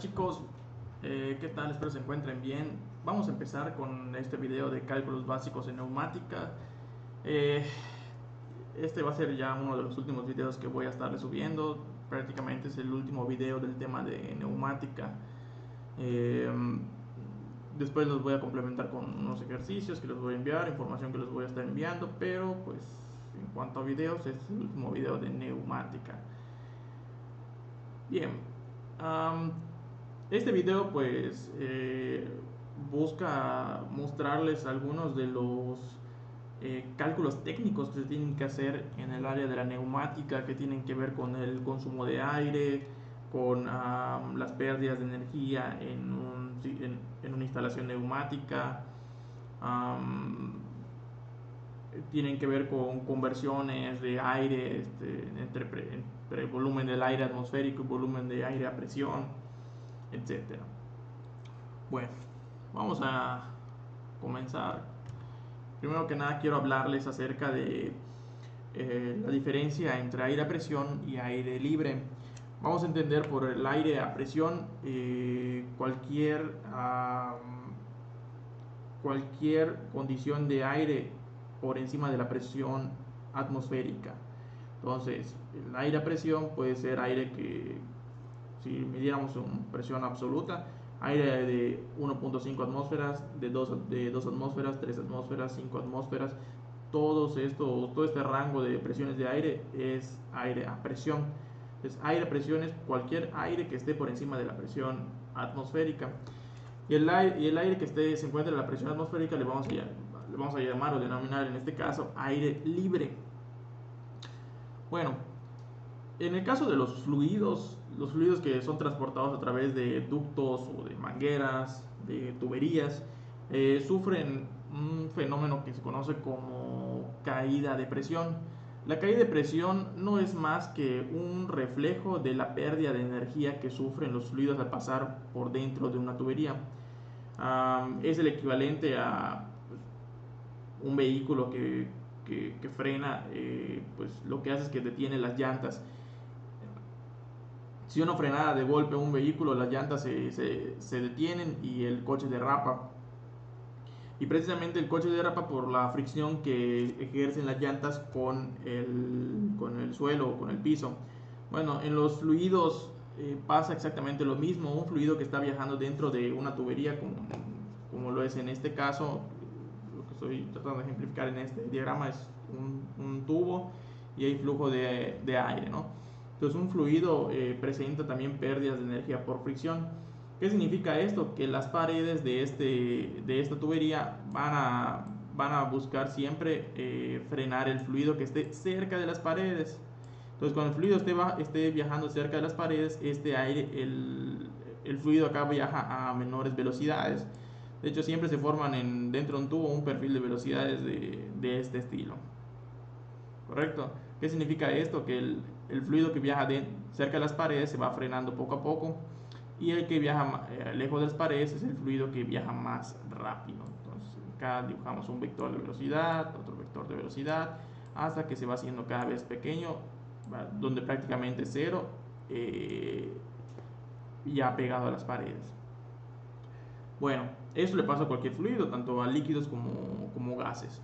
chicos, ¿qué tal? Espero se encuentren bien. Vamos a empezar con este video de cálculos básicos en neumática. Eh, este va a ser ya uno de los últimos videos que voy a estar subiendo. Prácticamente es el último video del tema de neumática. Eh, Después los voy a complementar con unos ejercicios que les voy a enviar, información que les voy a estar enviando, pero pues en cuanto a videos, este es el último video de neumática. Bien, este video pues busca mostrarles algunos de los cálculos técnicos que se tienen que hacer en el área de la neumática, que tienen que ver con el consumo de aire, con las pérdidas de energía en una instalación neumática. Tienen que ver con conversiones de aire entre volumen del aire atmosférico y volumen de aire a presión, etcétera. Bueno, vamos a comenzar. Primero que nada quiero hablarles acerca de la diferencia entre aire a presión y aire libre. Vamos a entender por el aire a presión cualquier condición de aire por encima de la presión atmosférica. Entonces, el aire a presión puede ser aire que, si midiéramos una presión absoluta, aire de 1.5 atmósferas, de 2 atmósferas, 3 atmósferas, 5 atmósferas, todo este rango de presiones de aire es aire a presión. Entonces, aire a presión es cualquier aire que esté por encima de la presión atmosférica. Y el aire que se encuentra en la presión atmosférica le vamos a llamar o denominar en este caso aire libre. Bueno, en el caso de los fluidos que son transportados a través de ductos o de mangueras, de tuberías, sufren un fenómeno que se conoce como caída de presión. La caída de presión no es más que un reflejo de la pérdida de energía que sufren los fluidos al pasar por dentro de una tubería. Es el equivalente a un vehículo que frena, pues lo que hace es que detiene las llantas. Si uno frenara de golpe un vehículo, las llantas se detienen y el coche derrapa. Y precisamente el coche derrapa por la fricción que ejercen las llantas con el suelo o con el piso. Bueno, en los fluidos pasa exactamente lo mismo. Un fluido que está viajando dentro de una tubería, como lo es en este caso, lo que estoy tratando de ejemplificar en este diagrama es un tubo y hay flujo de aire, ¿no? Entonces un fluido presenta también pérdidas de energía por fricción. ¿Qué significa esto? Que las paredes de esta tubería van a buscar siempre frenar el fluido que esté cerca de las paredes. Entonces cuando el fluido esté viajando cerca de las paredes, el fluido acá viaja a menores velocidades. De hecho siempre se forman dentro de un tubo un perfil de velocidades de este estilo. ¿Correcto? ¿Qué significa esto? Que el fluido que viaja cerca de las paredes se va frenando poco a poco y el que viaja lejos de las paredes es el fluido que viaja más rápido. Entonces acá dibujamos un vector de velocidad, otro vector de velocidad, hasta que se va haciendo cada vez pequeño, donde prácticamente cero, ya pegado a las paredes. Bueno, eso le pasa a cualquier fluido, tanto a líquidos como gases.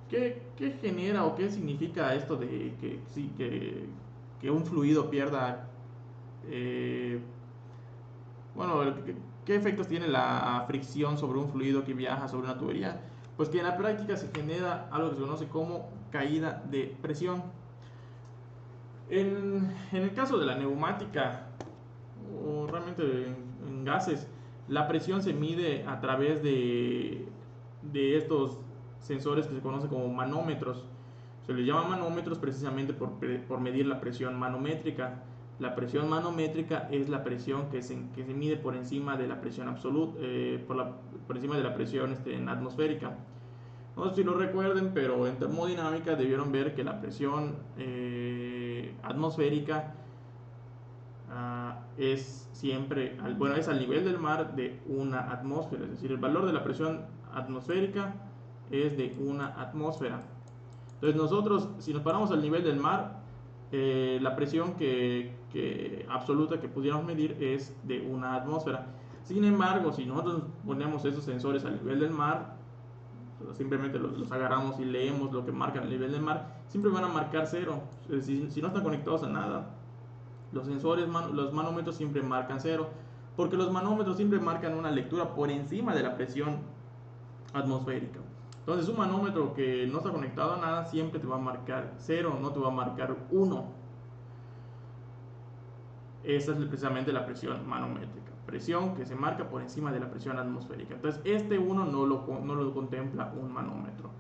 ¿Qué genera o qué significa esto de que un fluido pierda? Bueno, ¿qué efectos tiene la fricción sobre un fluido que viaja sobre una tubería? Pues que en la práctica se genera algo que se conoce como caída de presión. En el caso de la neumática, o realmente en gases, la presión se mide a través de estos sensores que se conocen como manómetros. Se les llama manómetros precisamente por medir la presión manométrica. La presión manométrica es la presión que se mide por encima de la presión absoluta, por encima de la presión atmosférica. No sé si lo recuerden, pero en termodinámica debieron ver que la presión atmosférica es siempre, es al nivel del mar de una atmósfera. Es decir, el valor de la presión atmosférica es de una atmósfera. Entonces nosotros, si nos paramos al nivel del mar, la presión que absoluta que pudiéramos medir es de una atmósfera. Sin embargo, si nosotros ponemos esos sensores al nivel del mar, simplemente los agarramos y leemos lo que marca el nivel del mar, siempre van a marcar cero. Si no están conectados a nada, los sensores, los manómetros siempre marcan cero, porque los manómetros siempre marcan una lectura por encima de la presión atmosférica. Entonces un manómetro que no está conectado a nada siempre te va a marcar cero, no te va a marcar 1. Esa es precisamente la presión manométrica, presión que se marca por encima de la presión atmosférica. Entonces este 1 no lo contempla un manómetro.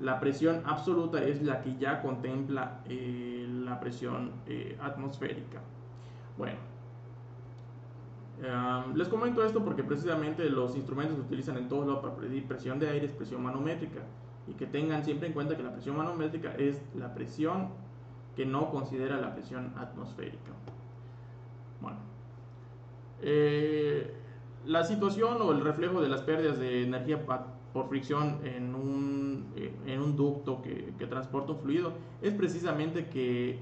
La presión absoluta es la que ya contempla la presión atmosférica. Bueno, les comento esto porque precisamente los instrumentos se utilizan en todos lados para medir presión de aire, es presión manométrica, y que tengan siempre en cuenta que la presión manométrica es la presión que no considera la presión atmosférica. Bueno, la situación o el reflejo de las pérdidas de energía por fricción en un ducto que transporta un fluido es precisamente que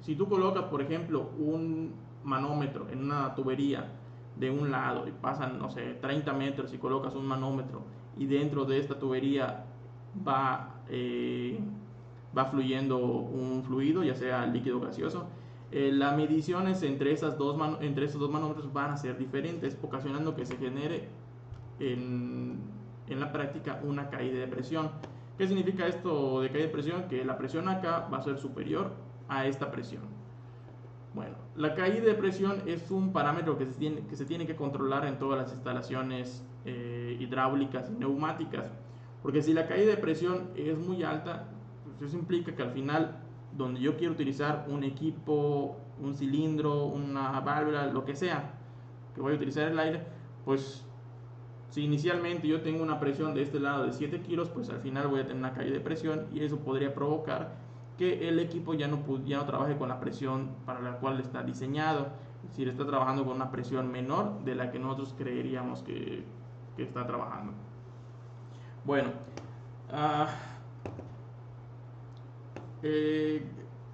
si tú colocas, por ejemplo, un manómetro en una tubería de un lado y pasan, no sé, 30 metros y colocas un manómetro y dentro de esta tubería va fluyendo un fluido, ya sea líquido o gaseoso, las mediciones entre esos dos manómetros van a ser diferentes, ocasionando que se genere en la práctica una caída de presión. ¿Qué significa esto de caída de presión? Que la presión acá va a ser superior a esta presión. Bueno, la caída de presión es un parámetro que se tiene que controlar en todas las instalaciones hidráulicas y neumáticas, porque si la caída de presión es muy alta, pues eso implica que al final, donde yo quiero utilizar un equipo, un cilindro, una válvula, lo que sea, que voy a utilizar el aire, pues si inicialmente yo tengo una presión de este lado de 7 kilos, pues al final voy a tener una caída de presión y eso podría provocar que el equipo ya no trabaje con la presión para la cual está diseñado. Es decir, está trabajando con una presión menor de la que nosotros creeríamos que está trabajando. Bueno,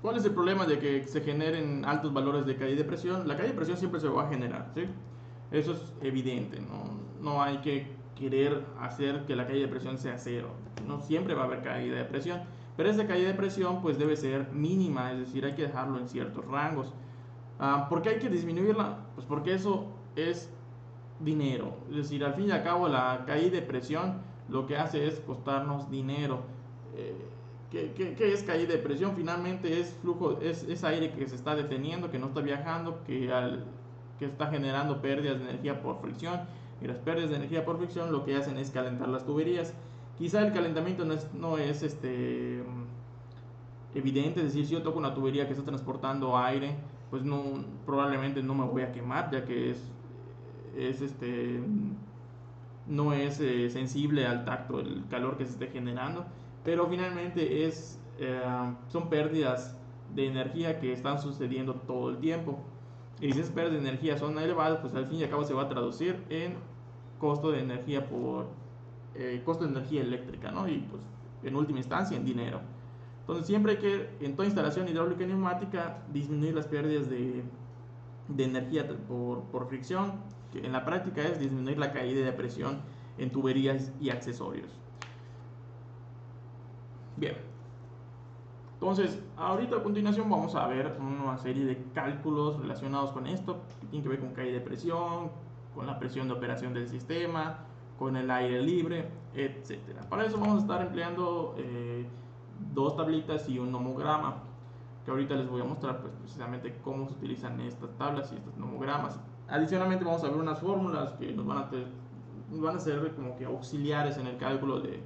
¿cuál es el problema de que se generen altos valores de caída de presión? La caída de presión siempre se va a generar, ¿sí? Eso es evidente, no hay que querer hacer que la caída de presión sea cero. No siempre va a haber caída de presión, pero esa caída de presión pues debe ser mínima, es decir, hay que dejarlo en ciertos rangos. ¿Por qué hay que disminuirla? Pues porque eso es dinero, es decir, al fin y al cabo la caída de presión lo que hace es costarnos dinero. ¿Qué es caída de presión? Finalmente es flujo, es aire que se está deteniendo, que no está viajando, que está generando pérdidas de energía por fricción, y las pérdidas de energía por fricción lo que hacen es calentar las tuberías. Quizá el calentamiento no es evidente, es decir, si yo toco una tubería que está transportando aire, pues probablemente no me voy a quemar, ya que no es sensible al tacto el calor que se esté generando, pero finalmente son pérdidas de energía que están sucediendo todo el tiempo. Y si esas pérdidas de energía son elevadas, pues al fin y al cabo se va a traducir en costo de energía costo de energía eléctrica, ¿no? Y pues en última instancia en dinero. Entonces siempre hay que, en toda instalación hidráulica y neumática, disminuir las pérdidas de energía por fricción, que en la práctica es disminuir la caída de presión en tuberías y accesorios. Bien, entonces ahorita a continuación vamos a ver una serie de cálculos relacionados con esto, que tienen que ver con caída de presión, con la presión de operación del sistema, con el aire libre, etc. Para eso vamos a estar empleando dos tablitas y un nomograma, que ahorita les voy a mostrar pues, precisamente cómo se utilizan estas tablas y estos nomogramas. Adicionalmente vamos a ver unas fórmulas que nos van a servir como que auxiliares en el cálculo de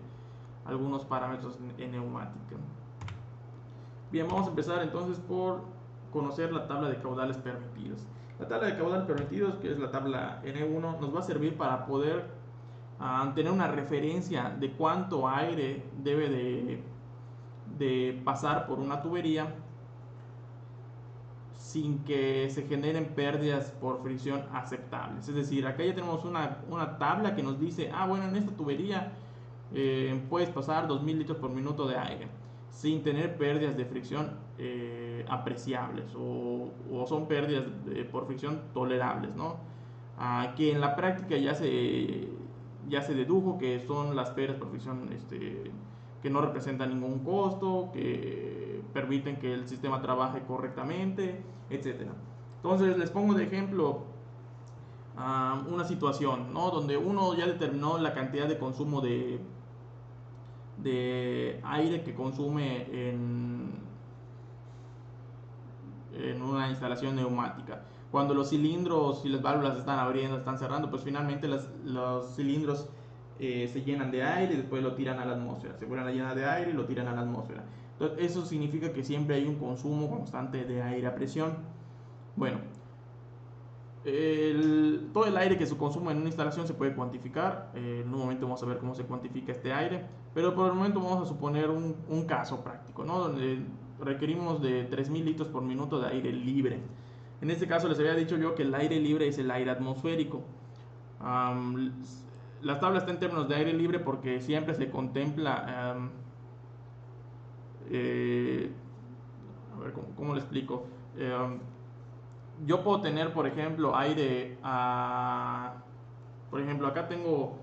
algunos parámetros en neumática. Bien, vamos a empezar entonces por conocer la tabla de caudales permitidos. La tabla de caudales permitidos, que es la tabla N1, nos va a servir para poder tener una referencia de cuánto aire debe de pasar por una tubería sin que se generen pérdidas por fricción aceptables. Es decir, acá ya tenemos una tabla que nos dice, bueno, en esta tubería puedes pasar 2000 litros por minuto de aire. sin tener pérdidas de fricción apreciables o son pérdidas por fricción tolerables, ¿no? Que en la práctica ya se dedujo que son las pérdidas por fricción que no representan ningún costo, que permiten que el sistema trabaje correctamente, etcétera. Entonces les pongo de ejemplo una situación, ¿no? Donde uno ya determinó la cantidad de consumo de aire que consume en una instalación neumática. Cuando los cilindros y las válvulas están abriendo, están cerrando, pues finalmente los cilindros se llenan de aire y después lo tiran a la atmósfera. Se vuelven a llenar de aire y lo tiran a la atmósfera. Entonces, eso significa que siempre hay un consumo constante de aire a presión. Bueno, todo el aire que se consume en una instalación se puede cuantificar. En un momento vamos a ver cómo se cuantifica este aire, pero por el momento vamos a suponer un caso práctico, ¿no? Donde requerimos de 3000 litros por minuto de aire libre. En este caso les había dicho yo que el aire libre es el aire atmosférico. La tabla está en términos de aire libre porque siempre se contempla, a ver cómo le explico. Yo puedo tener, por ejemplo, aire por ejemplo, acá tengo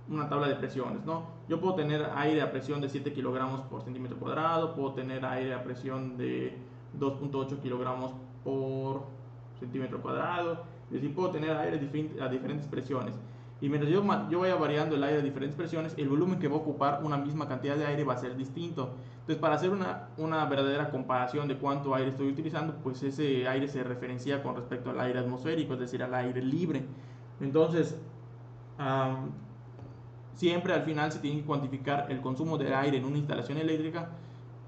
una tabla de presiones, ¿no? Yo puedo tener aire a presión de 7 kilogramos por centímetro cuadrado, puedo tener aire a presión de 2.8 kilogramos por centímetro cuadrado, es decir, puedo tener aire a diferentes presiones. Y mientras yo vaya variando el aire a diferentes presiones, el volumen que va a ocupar una misma cantidad de aire va a ser distinto. Entonces, para hacer una verdadera comparación de cuánto aire estoy utilizando, pues ese aire se referencia con respecto al aire atmosférico, es decir, al aire libre. Entonces, siempre al final se tiene que cuantificar el consumo de aire en una instalación eléctrica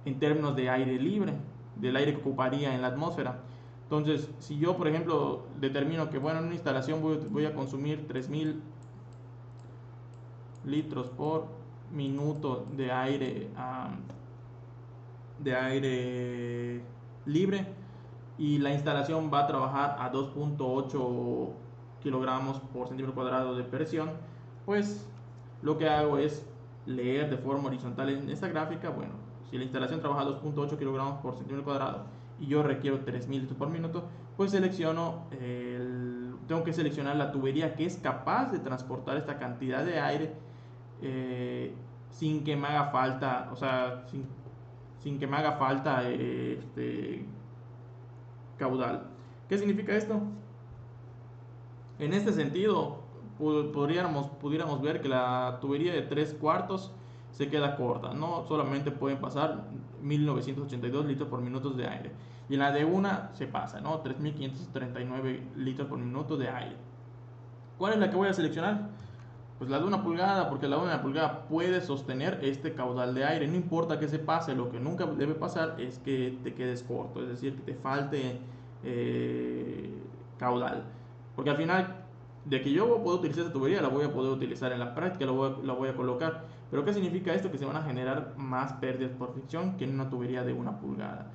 en términos de aire libre, del aire que ocuparía en la atmósfera. Entonces, si yo, por ejemplo, determino que, bueno, en una instalación voy a consumir 3000 litros por minuto de aire libre y la instalación va a trabajar a 2.8 kilogramos por centímetro cuadrado de presión, pues lo que hago es leer de forma horizontal en esta gráfica, bueno, si la instalación trabaja a 2.8 kilogramos por centímetro cuadrado y yo requiero 3000 litros por minuto, pues tengo que seleccionar la tubería que es capaz de transportar esta cantidad de aire sin que me haga falta, o sea, sin que me haga falta caudal. ¿Qué significa esto? En este sentido, pudiéramos ver que la tubería de 3 cuartos se queda corta, no solamente pueden pasar 1982 litros por minuto de aire. Y en la de una se pasa, ¿no? 3539 litros por minuto de aire. ¿Cuál es la que voy a seleccionar? Pues la de 1 pulgada, porque la de 1 pulgada puede sostener este caudal de aire. No importa que se pase, lo que nunca debe pasar es que te quedes corto, es decir, que te falte caudal. Porque al final, de que yo puedo utilizar esa tubería, la voy a poder utilizar en la práctica, la voy a colocar. Pero ¿qué significa esto? Que se van a generar más pérdidas por fricción que en una tubería de 1 pulgada.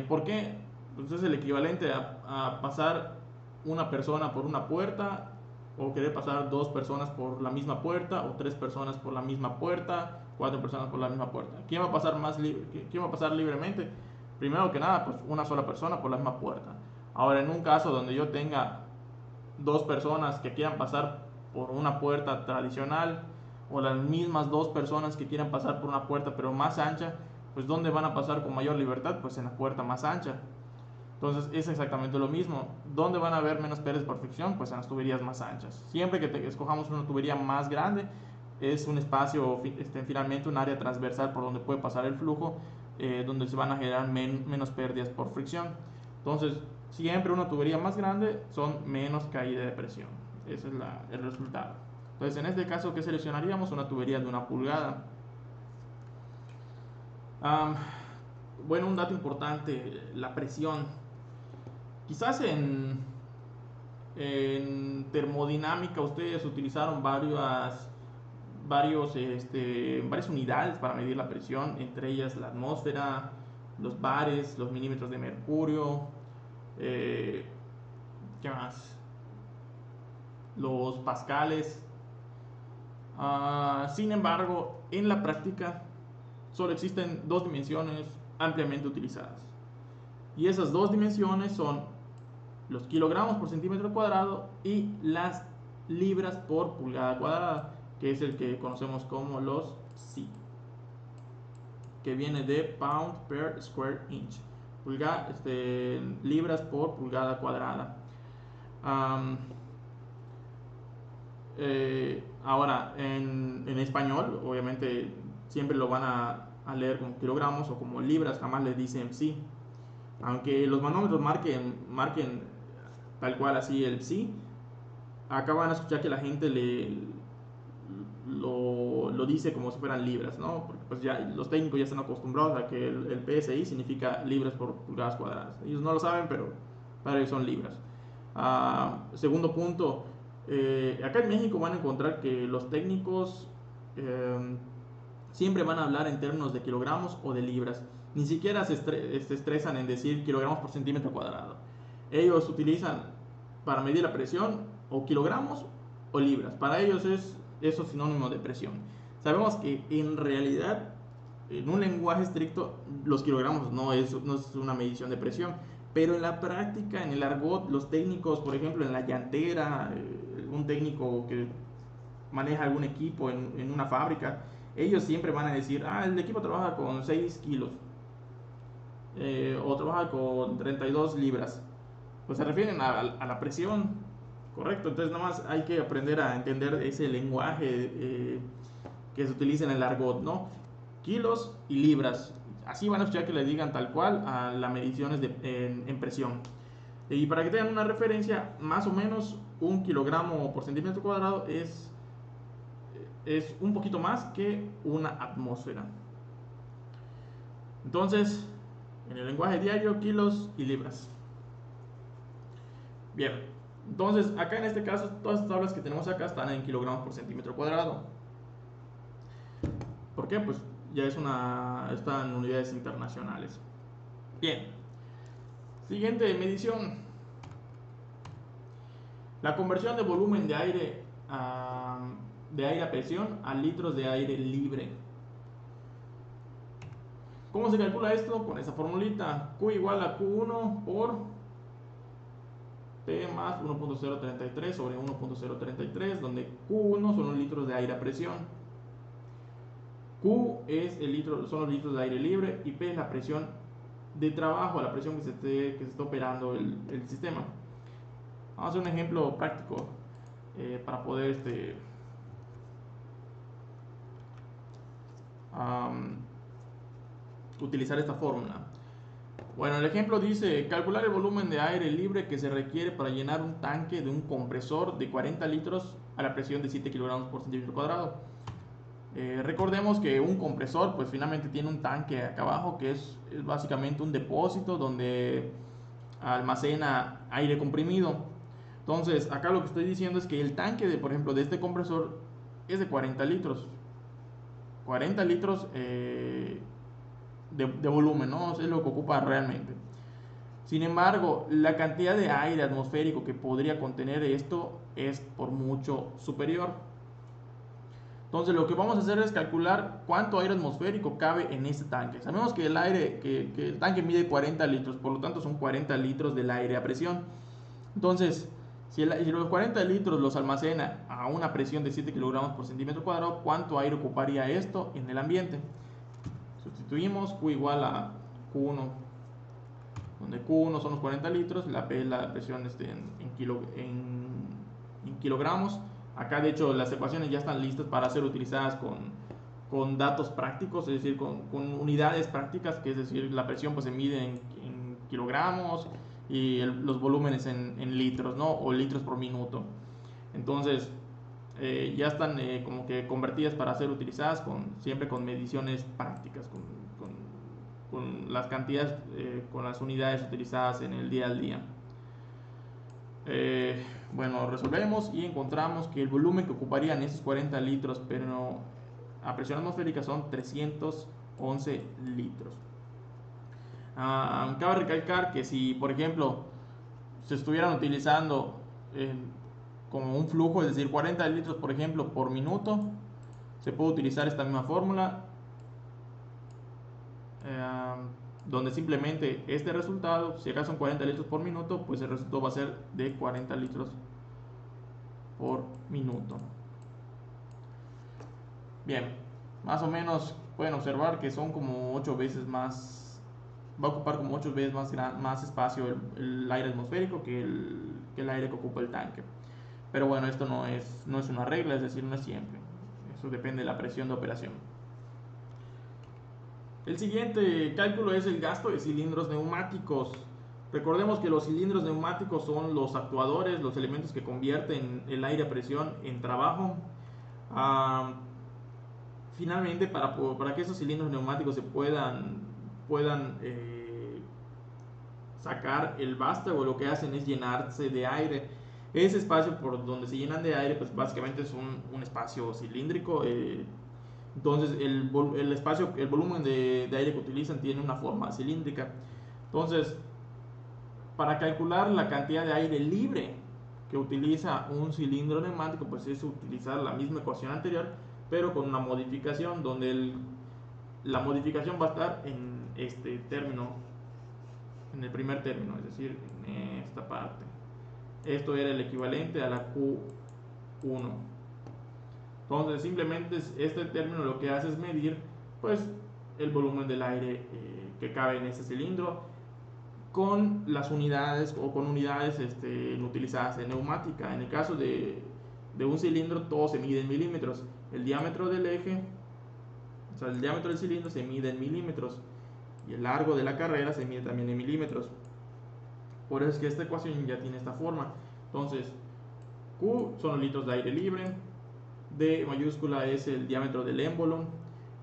¿Por qué? Pues es el equivalente a pasar una persona por una puerta o querer pasar 2 personas por la misma puerta o 3 personas por la misma puerta, 4 personas por la misma puerta. ¿Quién va a pasar quién va a pasar libremente? Primero que nada, pues una sola persona por la misma puerta. Ahora, en un caso donde yo tenga 2 personas que quieran pasar por una puerta tradicional o las mismas 2 personas que quieran pasar por una puerta pero más ancha, pues ¿dónde van a pasar con mayor libertad? Pues en la puerta más ancha. Entonces es exactamente lo mismo. ¿Dónde van a haber menos pérdidas por fricción? Pues en las tuberías más anchas. Siempre que escojamos una tubería más grande, es un espacio, finalmente un área transversal por donde puede pasar el flujo, donde se van a generar menos pérdidas por fricción. Entonces, siempre una tubería más grande son menos caída de presión. Ese es el resultado. Entonces, en este caso, ¿qué seleccionaríamos? Una tubería de 1 pulgada. Bueno, un dato importante, la presión. Quizás en termodinámica ustedes utilizaron varias unidades para medir la presión, entre ellas la atmósfera, los bares, los milímetros de mercurio, ¿qué más? Los pascales. Sin embargo, en la práctica solo existen dos dimensiones ampliamente utilizadas. Y esas dos dimensiones son los kilogramos por centímetro cuadrado y las libras por pulgada cuadrada, que es el que conocemos como los SI, que viene de pound per square inch, libras por pulgada cuadrada. Ahora, en español, obviamente, siempre lo van a leer como kilogramos o como libras, jamás les dicen sí. Aunque los manómetros marquen tal cual así el sí, acá van a escuchar que la gente lo dice como si fueran libras, ¿no? Porque pues ya los técnicos ya están acostumbrados a que el PSI significa libras por pulgadas cuadradas. Ellos no lo saben, pero para ellos son libras. Segundo punto, acá en México van a encontrar que los técnicos siempre van a hablar en términos de kilogramos o de libras. Ni siquiera se estresan en decir kilogramos por centímetro cuadrado. Ellos utilizan para medir la presión o kilogramos o libras. Para ellos es eso sinónimo de presión. Sabemos que en realidad, en un lenguaje estricto, los kilogramos no es una medición de presión. Pero en la práctica, en el argot, los técnicos, por ejemplo, en la llantera, un técnico que maneja algún equipo en una fábrica, ellos siempre van a decir, el equipo trabaja con 6 kilos o trabaja con 32 libras. Pues se refieren a la presión, correcto. Entonces nada más hay que aprender a entender ese lenguaje que se utiliza en el argot, ¿no? Kilos y libras. Así van a escuchar que le digan tal cual a las mediciones en presión. Y para que tengan una referencia, más o menos un kilogramo por centímetro cuadrado es un poquito más que una atmósfera. Entonces, en el lenguaje diario, kilos y libras. Bien, entonces acá en este caso, todas las tablas que tenemos acá están en kilogramos por centímetro cuadrado. ¿Por qué? Pues ya están en unidades internacionales. Bien, siguiente medición. La conversión de volumen de aire a presión a litros de aire libre. ¿Cómo se calcula esto? Con esa formulita. Q igual a Q1 por P más 1.033 sobre 1.033, donde Q1 son los litros de aire a presión. Q es son los litros de aire libre y P es la presión de trabajo, la presión que se está operando el sistema. Vamos a hacer un ejemplo práctico para poder utilizar esta fórmula. Bueno, el ejemplo dice calcular el volumen de aire libre que se requiere para llenar un tanque de un compresor de 40 litros a la presión de 7 kilogramos por centímetro cuadrado. Recordemos que un compresor pues finalmente tiene un tanque acá abajo que es básicamente un depósito donde almacena aire comprimido. Entonces acá lo que estoy diciendo es que el tanque por ejemplo de este compresor es de 40 litros. 40 litros de volumen, ¿no? Es lo que ocupa realmente. Sin embargo, la cantidad de aire atmosférico que podría contener esto es por mucho superior. Entonces lo que vamos a hacer es calcular cuánto aire atmosférico cabe en este tanque. Sabemos que el tanque mide 40 litros, por lo tanto son 40 litros del aire a presión. Entonces, si los 40 litros los almacena a una presión de 7 kilogramos por centímetro cuadrado, ¿cuánto aire ocuparía esto en el ambiente? Sustituimos Q igual a Q1, donde Q1 son los 40 litros, la P es la presión en kilogramos. Acá de hecho las ecuaciones ya están listas para ser utilizadas con datos prácticos, es decir, con unidades prácticas, que es decir, la presión pues se mide en kilogramos y los volúmenes en litros, ¿no? O litros por minuto. Entonces ya están como que convertidas para ser utilizadas siempre con mediciones prácticas, con las cantidades, con las unidades utilizadas en el día al día. Bueno, resolvemos y encontramos que el volumen que ocuparían esos 40 litros pero a presión atmosférica son 311 litros. Cabe recalcar que si por ejemplo se estuvieran utilizando como un flujo, es decir 40 litros por ejemplo por minuto, se puede utilizar esta misma fórmula eh, donde simplemente este resultado, si acá son 40 litros por minuto, pues el resultado va a ser de 40 litros por minuto. Bien, más o menos pueden observar que son como 8 veces más, va a ocupar como 8 veces más espacio el aire atmosférico que el aire que ocupa el tanque. Pero bueno, esto no es una regla, es decir, no es siempre. Eso depende de la presión de operación. El siguiente cálculo es el gasto de cilindros neumáticos. Recordemos que los cilindros neumáticos son los actuadores, los elementos que convierten el aire a presión en trabajo. Finalmente, para que esos cilindros neumáticos se puedan sacar el vástago, lo que hacen es llenarse de aire. Ese espacio por donde se llenan de aire, pues básicamente es un espacio cilíndrico. Entonces el espacio, el volumen de aire que utilizan tiene una forma cilíndrica. Entonces, para calcular la cantidad de aire libre que utiliza un cilindro neumático, pues es utilizar la misma ecuación anterior, pero con una modificación donde la modificación va a estar en este término, en el primer término, es decir, en esta parte. Esto era el equivalente a la Q1. Entonces simplemente este término lo que hace es medir pues el volumen del aire que cabe en ese cilindro con las unidades o con unidades utilizadas en neumática. En el caso de un cilindro todo se mide en milímetros. El diámetro del eje, o sea, el diámetro del cilindro se mide en milímetros y el largo de la carrera se mide también en milímetros. Por eso es que esta ecuación ya tiene esta forma. Entonces, Q son los litros de aire libre, D mayúscula es el diámetro del émbolo,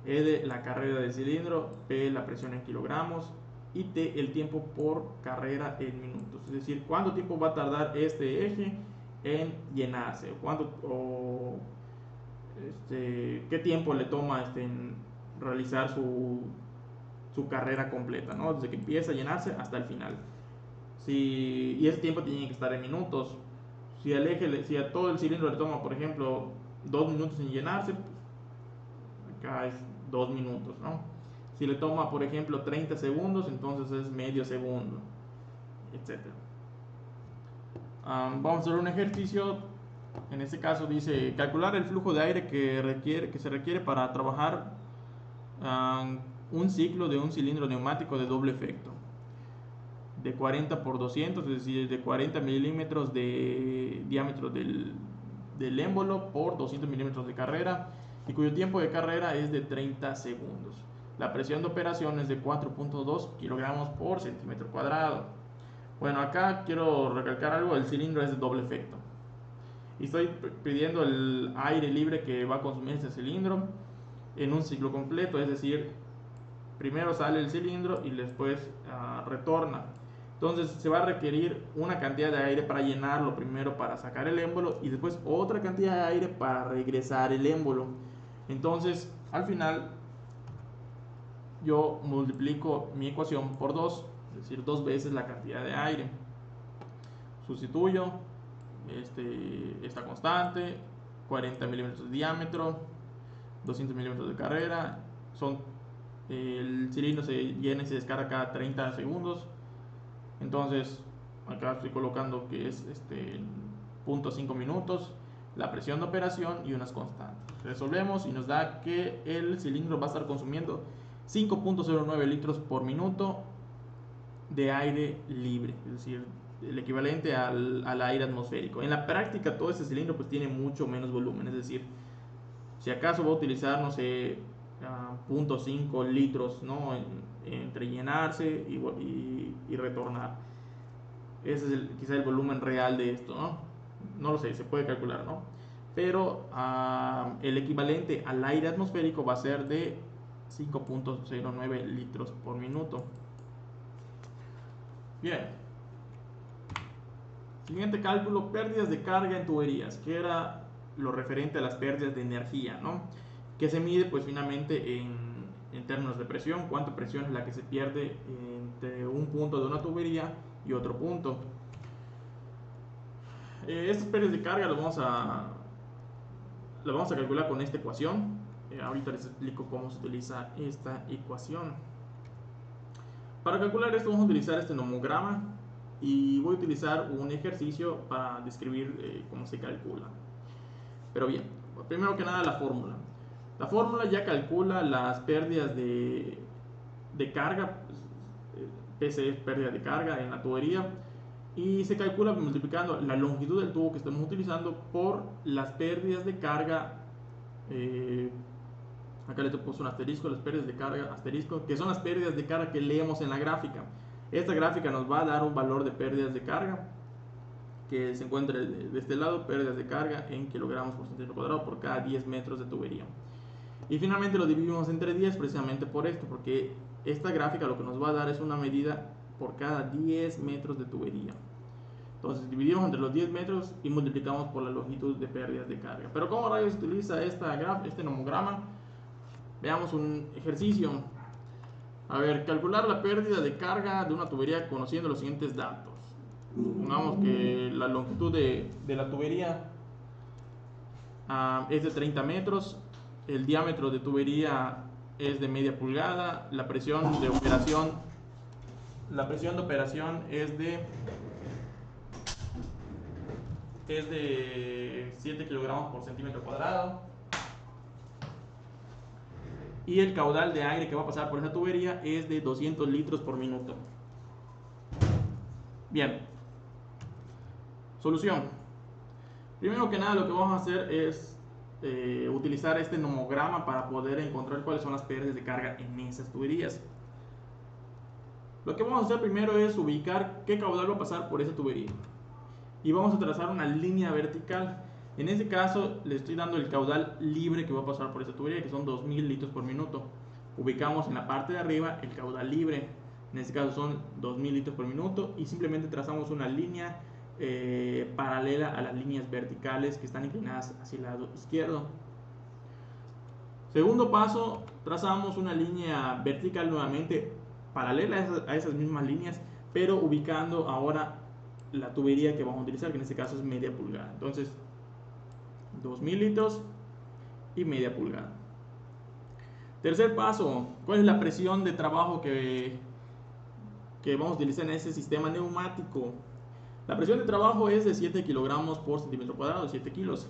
E de la carrera del cilindro, P la presión en kilogramos y T el tiempo por carrera en minutos. Es decir, cuánto tiempo va a tardar este eje en llenarse, qué tiempo le toma en realizar su carrera completa, ¿no? Desde que empieza a llenarse hasta el final. Y ese tiempo tiene que estar en minutos. Si a todo el cilindro le toma, por ejemplo, 2 minutos en llenarse, pues acá es 2 minutos, ¿no? Si le toma, por ejemplo, 30 segundos, entonces es medio segundo, etc. Vamos a hacer un ejercicio. En este caso dice calcular el flujo de aire que se requiere para trabajar un ciclo de un cilindro neumático de doble efecto de 40 por 200, es decir, de 40 milímetros de diámetro del émbolo por 200 milímetros de carrera y cuyo tiempo de carrera es de 30 segundos. La presión de operación es de 4.2 kilogramos por centímetro cuadrado. Bueno, acá quiero recalcar algo, el cilindro es de doble efecto. Y estoy pidiendo el aire libre que va a consumir este cilindro en un ciclo completo, es decir, primero sale el cilindro y después retorna. Entonces se va a requerir una cantidad de aire para llenarlo, primero para sacar el émbolo y después otra cantidad de aire para regresar el émbolo. Entonces al final yo multiplico mi ecuación por 2, es decir, 2 veces la cantidad de aire. Sustituyo esta constante, 40 milímetros de diámetro, 200 milímetros de carrera, el cilindro se llena y se descarga cada 30 segundos. Entonces acá estoy colocando que es 0.5 minutos, la presión de operación y unas constantes. Resolvemos y nos da que el cilindro va a estar consumiendo 5.09 litros por minuto de aire libre, es decir, el equivalente al aire atmosférico. En la práctica todo este cilindro pues tiene mucho menos volumen, es decir, si acaso va a utilizar, no sé, 0.5 litros, ¿no? Entre llenarse y retornar. Ese es quizá el volumen real de esto, ¿no? No lo sé, se puede calcular, ¿no? Pero el equivalente al aire atmosférico va a ser de 5.09 litros por minuto. Bien. Siguiente cálculo, pérdidas de carga en tuberías, que era lo referente a las pérdidas de energía, ¿no? Que se mide pues finalmente en términos de presión, cuánta presión es la que se pierde entre un punto de una tubería y otro punto. Estas pérdidas de carga las vamos a calcular con esta ecuación. Ahorita les explico cómo se utiliza esta ecuación. Para calcular esto vamos a utilizar este nomograma y voy a utilizar un ejercicio para describir cómo se calcula. Pero bien, primero que nada la fórmula. La fórmula ya calcula las pérdidas de carga, PC es pérdida de carga en la tubería, y se calcula multiplicando la longitud del tubo que estamos utilizando por las pérdidas de carga. Acá le puse un asterisco, las pérdidas de carga, asterisco, que son las pérdidas de carga que leemos en la gráfica. Esta gráfica nos va a dar un valor de pérdidas de carga que se encuentra de este lado, pérdidas de carga en kilogramos por centímetro cuadrado por cada 10 metros de tubería. Y finalmente lo dividimos entre 10 precisamente por esto, porque esta gráfica lo que nos va a dar es una medida por cada 10 metros de tubería. Entonces dividimos entre los 10 metros y multiplicamos por la longitud de pérdidas de carga. Pero ¿cómo rayos se utiliza este nomograma? Veamos un ejercicio. A ver, calcular la pérdida de carga de una tubería conociendo los siguientes datos. Supongamos que la longitud de la tubería es de 30 metros, el diámetro de tubería es de media pulgada, la presión de operación es de 7 kilogramos por centímetro cuadrado. Y el caudal de aire que va a pasar por esa tubería es de 200 litros por minuto. Bien. Solución. Primero que nada lo que vamos a hacer es utilizar este nomograma para poder encontrar cuáles son las pérdidas de carga en esas tuberías. Lo que vamos a hacer primero es ubicar qué caudal va a pasar por esa tubería. Y vamos a trazar una línea vertical. En este caso le estoy dando el caudal libre que va a pasar por esta tubería, que son 2000 litros por minuto. Ubicamos en la parte de arriba el caudal libre, en este caso son 2000 litros por minuto, y simplemente trazamos una línea paralela a las líneas verticales que están inclinadas hacia el lado izquierdo. Segundo paso, trazamos una línea vertical nuevamente paralela a esas mismas líneas, pero ubicando ahora la tubería que vamos a utilizar, que en este caso es media pulgada. Entonces 2000 litros y media pulgada. Tercer paso, ¿cuál es la presión de trabajo que vamos a utilizar en este sistema neumático? La presión de trabajo es de 7 kilogramos por centímetro cuadrado, 7 kilos.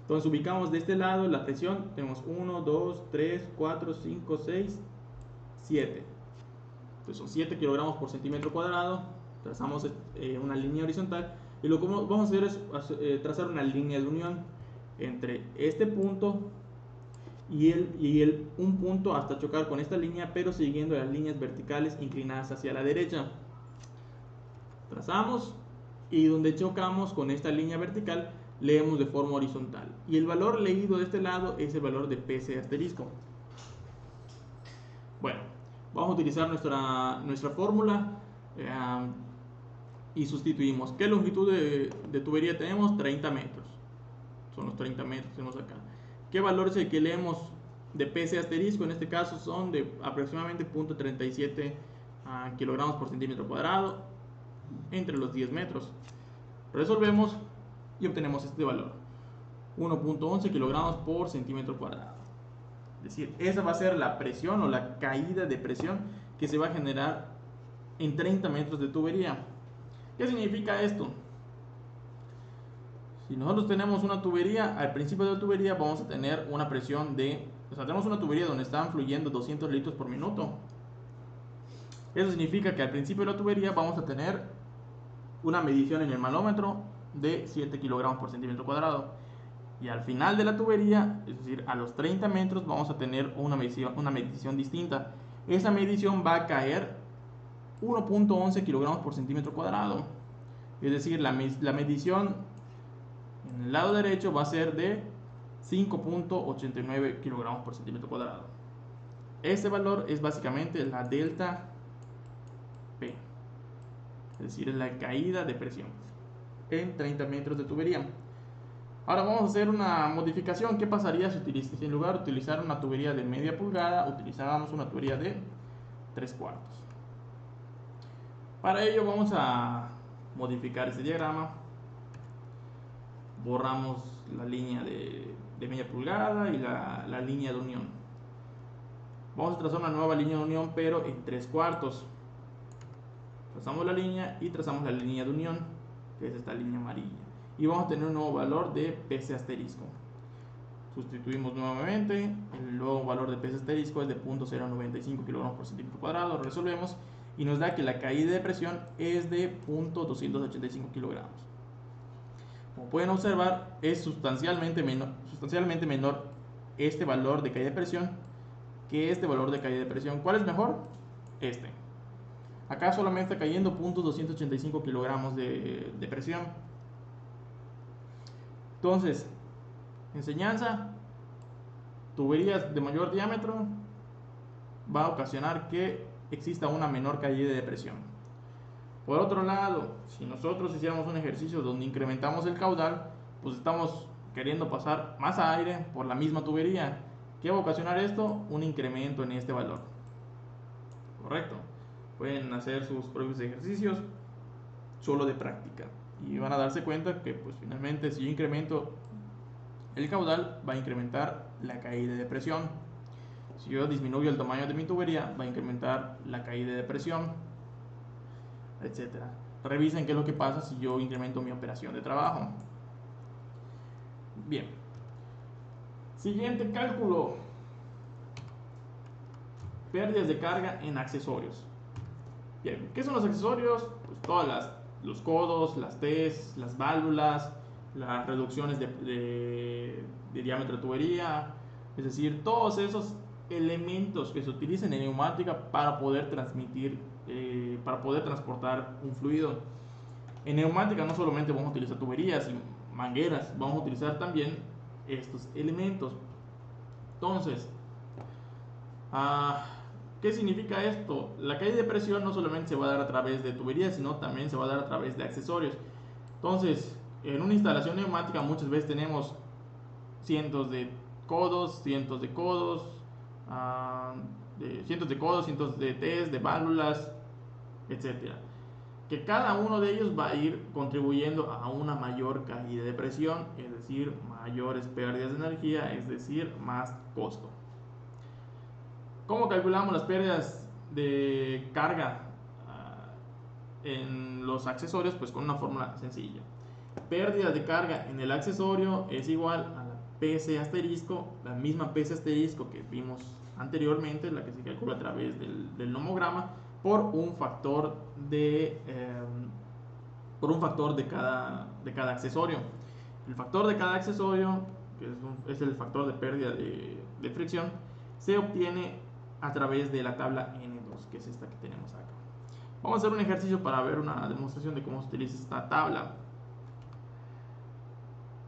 Entonces ubicamos de este lado la presión, tenemos 1, 2, 3, 4, 5, 6, 7. Entonces son 7 kilogramos por centímetro cuadrado. Trazamos una línea horizontal y lo que vamos a hacer es trazar una línea de unión entre este punto y un punto hasta chocar con esta línea, pero siguiendo las líneas verticales inclinadas hacia la derecha. Trazamos y donde chocamos con esta línea vertical leemos de forma horizontal, y el valor leído de este lado es el valor de PC asterisco. Bueno, vamos a utilizar nuestra fórmula y sustituimos. ¿Qué longitud de tubería tenemos? 30 metros. Son los 30 metros que tenemos acá. ¿Qué valor es el que leemos de PC asterisco? En este caso son de aproximadamente 0.37 kilogramos por centímetro cuadrado entre los 10 metros. Resolvemos y obtenemos este valor, 1.11 kilogramos por centímetro cuadrado. Es decir, esa va a ser la presión o la caída de presión que se va a generar en 30 metros de tubería. ¿Qué significa esto? Si nosotros tenemos una tubería, al principio de la tubería vamos a tener una presión tenemos una tubería donde están fluyendo 200 litros por minuto. Eso significa que al principio de la tubería vamos a tener una medición en el manómetro de 7 kilogramos por centímetro cuadrado. Y al final de la tubería, es decir, a los 30 metros, vamos a tener una medición distinta. Esa medición va a caer 1.11 kilogramos por centímetro cuadrado. Es decir, la medición en el lado derecho va a ser de 5.89 kilogramos por centímetro cuadrado. Este valor es básicamente la delta P, es decir, es la caída de presión en 30 metros de tubería. Ahora vamos a hacer una modificación. ¿Qué pasaría si en lugar de utilizar una tubería de media pulgada, utilizáramos una tubería de 3/4? Para ello vamos a modificar este diagrama. Borramos la línea de media pulgada y la línea de unión. Vamos a trazar una nueva línea de unión, pero en 3/4. Trazamos la línea y trazamos la línea de unión, que es esta línea amarilla. Y vamos a tener un nuevo valor de PC asterisco. Sustituimos nuevamente, el nuevo valor de PC asterisco es de 0.095 kilogramos por centímetro cuadrado, lo resolvemos y nos da que la caída de presión es de 0.285 kilogramos. Como pueden observar, es sustancialmente menor este valor de caída de presión que este valor de caída de presión. ¿Cuál es mejor? Este. Acá solamente está cayendo 0.285 kilogramos de presión. Entonces, enseñanza: tuberías de mayor diámetro va a ocasionar que exista una menor caída de presión. Por otro lado, si nosotros hiciéramos un ejercicio donde incrementamos el caudal, pues estamos queriendo pasar más aire por la misma tubería. ¿Qué va a ocasionar esto? Un incremento en este valor. ¿Correcto? Pueden hacer sus propios ejercicios solo de práctica y van a darse cuenta que pues finalmente si yo incremento el caudal va a incrementar la caída de presión. Si yo disminuyo el tamaño de mi tubería va a incrementar la caída de presión, etcétera. Revisen qué es lo que pasa si yo incremento mi operación de trabajo. Bien. Siguiente cálculo: pérdidas de carga en accesorios. Bien, ¿qué son los accesorios? Pues todas los codos, las T's, las válvulas, las reducciones de diámetro de tubería, es decir, todos esos elementos que se utilizan en neumática para poder para poder transportar un fluido. En neumática no solamente vamos a utilizar tuberías y mangueras, vamos a utilizar también estos elementos. Entonces, ¿qué significa esto? La caída de presión no solamente se va a dar a través de tuberías, sino también se va a dar a través de accesorios. Entonces, en una instalación neumática muchas veces tenemos cientos de codos, cientos de T's, de válvulas, etcétera, que cada uno de ellos va a ir contribuyendo a una mayor caída de presión, es decir, mayores pérdidas de energía, es decir, más costo. ¿Cómo calculamos las pérdidas de carga en los accesorios? Pues con una fórmula sencilla. Pérdida de carga en el accesorio es igual a la PC asterisco, la misma PC asterisco que vimos anteriormente, la que se calcula a través del nomograma, por un factor de cada accesorio. El factor de cada accesorio, que es el factor de pérdida de fricción, se obtiene a través de la tabla N2, que es esta que tenemos acá. Vamos a hacer un ejercicio para ver una demostración de cómo se utiliza esta tabla.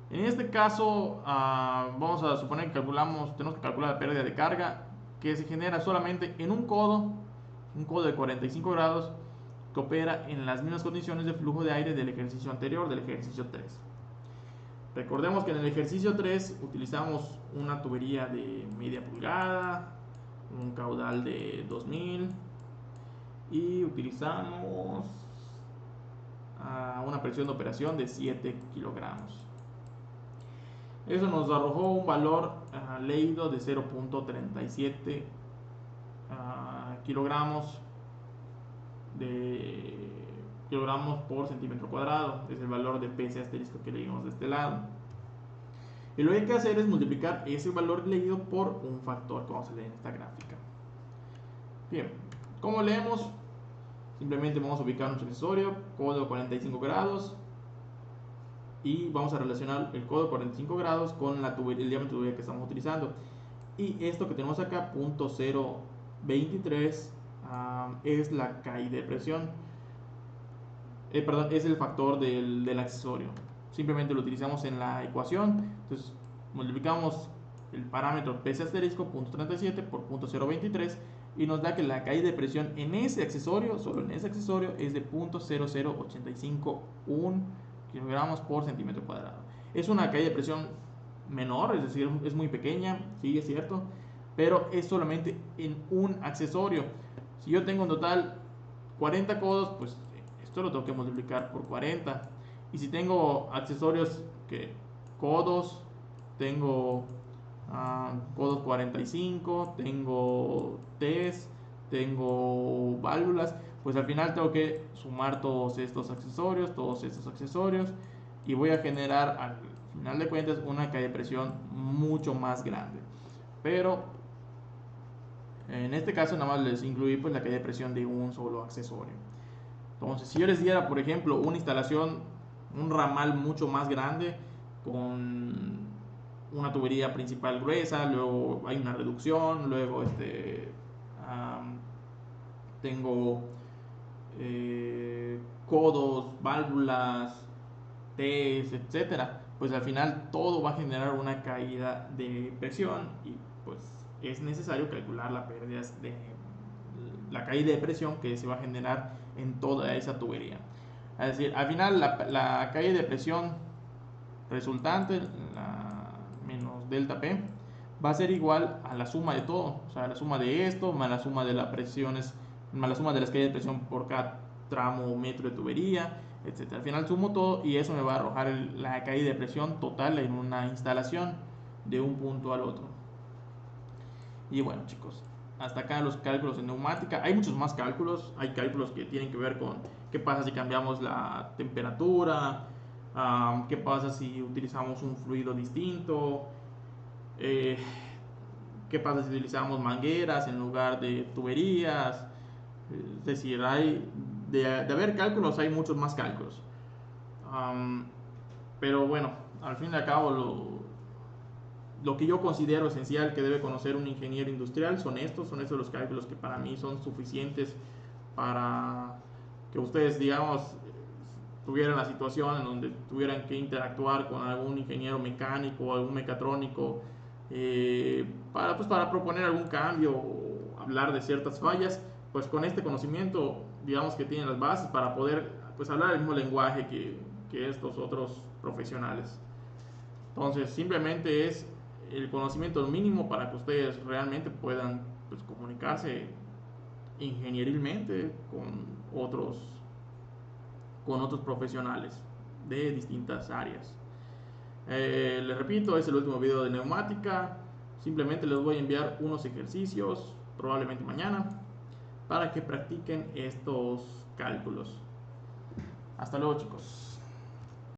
En este caso, vamos a suponer que tenemos que calcular la pérdida de carga que se genera solamente en un codo de 45 grados que opera en las mismas condiciones de flujo de aire del ejercicio anterior, del ejercicio 3. Recordemos que en el ejercicio 3 utilizamos una tubería de media pulgada, un caudal de 2000 y utilizamos una presión de operación de 7 kilogramos. Eso nos arrojó un valor leído de 0.37 kilogramos por centímetro cuadrado. Es el valor de PC asterisco que leímos de este lado. Y lo que hay que hacer es multiplicar ese valor leído por un factor que vamos a leer en esta gráfica. Bien, ¿cómo leemos? Simplemente vamos a ubicar nuestro accesorio, codo 45 grados, y vamos a relacionar el codo 45 grados con el diámetro de tubería que estamos utilizando. Y esto que tenemos acá, 0.023, es la caída de presión. Es el factor del accesorio. Simplemente lo utilizamos en la ecuación. Entonces multiplicamos el parámetro PC asterisco 0.37 por 0.023 y nos da que la caída de presión en ese accesorio, solo en ese accesorio, es de 0.00851 kilogramos por centímetro cuadrado. Es una caída de presión menor, es decir, es muy pequeña, sí, es cierto, pero es solamente en un accesorio. Si yo tengo en total 40 codos, pues esto lo tengo que multiplicar por 40. Y si tengo accesorios codos, tengo codos 45, tengo T's, tengo válvulas, pues al final tengo que sumar todos estos accesorios, y voy a generar al final de cuentas una caída de presión mucho más grande. Pero en este caso nada más les incluí pues la caída de presión de un solo accesorio. Entonces, si yo les diera, por ejemplo, una instalación, un ramal mucho más grande con una tubería principal gruesa, luego hay una reducción, luego tengo codos, válvulas, T's, etcétera, pues al final todo va a generar una caída de presión y pues es necesario calcular la caída de presión que se va a generar en toda esa tubería. Es decir, al final la caída de presión resultante, menos delta P, va a ser igual a la suma de todo, o sea, la suma de esto más la suma de las presiones, más la suma de las caídas de presión por cada tramo o metro de tubería, etcétera. Al final sumo todo y eso me va a arrojar la caída de presión total en una instalación de un punto al otro. Y bueno, chicos, hasta acá los cálculos de neumática. Hay muchos más cálculos. Hay cálculos que tienen que ver con qué pasa si cambiamos la temperatura, qué pasa si utilizamos un fluido distinto, eh, qué pasa si utilizamos mangueras en lugar de tuberías. Es decir, de haber cálculos, hay muchos más cálculos. Pero bueno, al fin y al cabo, lo que yo considero esencial que debe conocer un ingeniero industrial son estos los cálculos que para mí son suficientes para que ustedes, digamos, tuvieran la situación en donde tuvieran que interactuar con algún ingeniero mecánico o algún mecatrónico, para proponer algún cambio o hablar de ciertas fallas, pues con este conocimiento, digamos que tienen las bases para poder pues hablar el mismo lenguaje que estos otros profesionales. Entonces, simplemente es el conocimiento mínimo para que ustedes realmente puedan pues, comunicarse ingenierilmente con otros profesionales de distintas áreas. Les repito, es el último video de neumática. Simplemente les voy a enviar unos ejercicios, probablemente mañana, para que practiquen estos cálculos. Hasta luego, chicos.